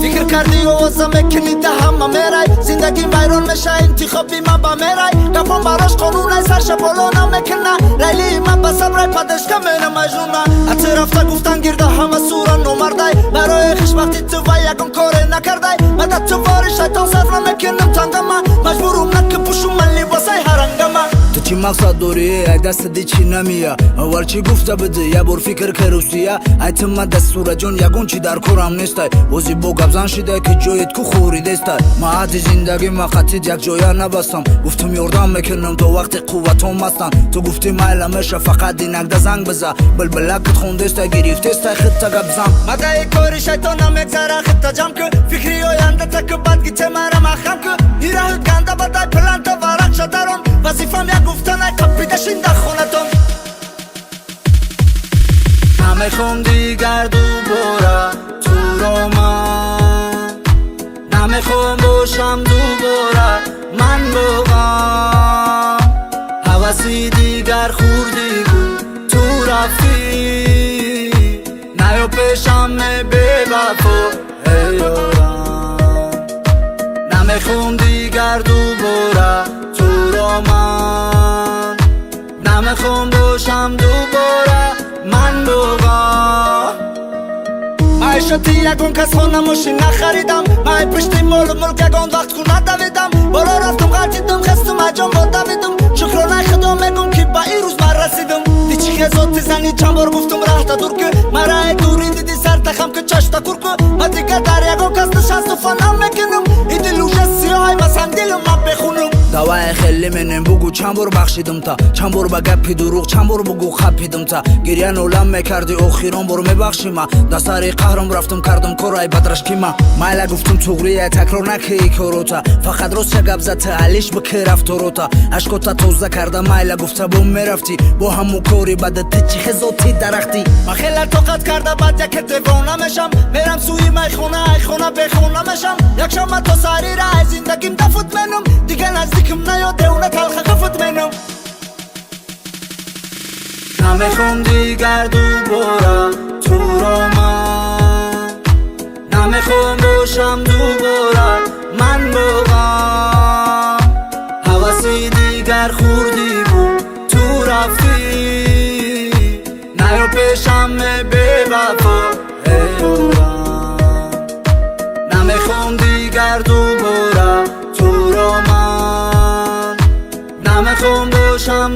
فکر کردی و واسه کلید همه میرای زندگی ویران میشه انتخابی ما با میرای گفم براش قانون سرش بالا نمیکنه لیلی من با صبر پدش کمینه مجنونه حتی رفته گفتن گرده همه سورا نمردای برای خش وقتی تو و یکم کاری نکردای مدد تو واری شیطان صرف نمیکنم تنگم مجبورم نکه پوشم من لباسای هرنگم تو چی مقصد داری ای دست دی چی نمیه اول چی گفته بده یه بار فکر کروسیه ایتم من دستور جون یگون چی در کورم نیستای بازی با گبزن شده که جایت کو خوری دستای ما عادی زندگی ما خطید یک جایا نبستم گفتم یاردم میکنم تو وقت قوتم هستن تو گفتی مایل میشه فقط دینک زنگ بزن بلبلکت خونده است گرفته است خط گبزم مدای کاری شیطان نمیگذره خط جام که فکری آینده تک بعد گیته مرا مخم که ایره گنده بدای پلان تو ورق شدرم وظیفم یک گفتن کپیدشین در خونتم نمیخوام دیگر دوباره تو رو من نمیخوام باشم دوباره من واقعا حوثی دیگر خوردی بود تو رفتی نیا پیشم بی وفا ای یارم نمیخوام دیگر دوباره تو رو من نمیخوام باشم دوباره من واقعا معیشتی یکون کس خونه ماشین نخریدم مای پشتی مال یکون وقت خونه دویدم بالا رفتم غلطیدم خستم اجام با دویدم شکرانه خدا میگم که با این روز من رسیدم دی چی خزاتی زنی چند بار گفتم راه دور که مرا دوری دیدی سر تخم که چشتا کور که من دیگر در یکون کس نشست و فنم میکنم این دلوش سیاهای مثلا دلم ما بخونم دوای خیلی منم بگو چند بار بخشیدم تا چند بار با گپی دروغ چند بار بگو خپیدم تا گریه نولم میکردی آخران بار میبخشی ما دستاری قهرم رفتم کردم کارای بدرش کی ما مایلا گفتم توغریه تکرار نکی کاروتا فقط روز چه گپ زد علیش بکی رفت روتا اشکوتا توزه کردم مایلا گفته بوم میرفتی با همو کاری بعد چی خزاتی درختی من خیلی طاقت کرده بعد یک دیوانه میشم میرم سوی میخونه ای خونه بخونه میشم یک شام تا ساری راه زندگیم دفوت منم دیگه نزدیکم نیاده اونه تلخ خفت منم نمیخوام دیگر دوباره تو رو من نمیخوام باشم دوباره من واقعا حوثی دیگر خوردی بود تو رفتی نیا پیشم بی وفا ای یارم نمیخوام دیگر دوباره تو رو من نمیخوام باشم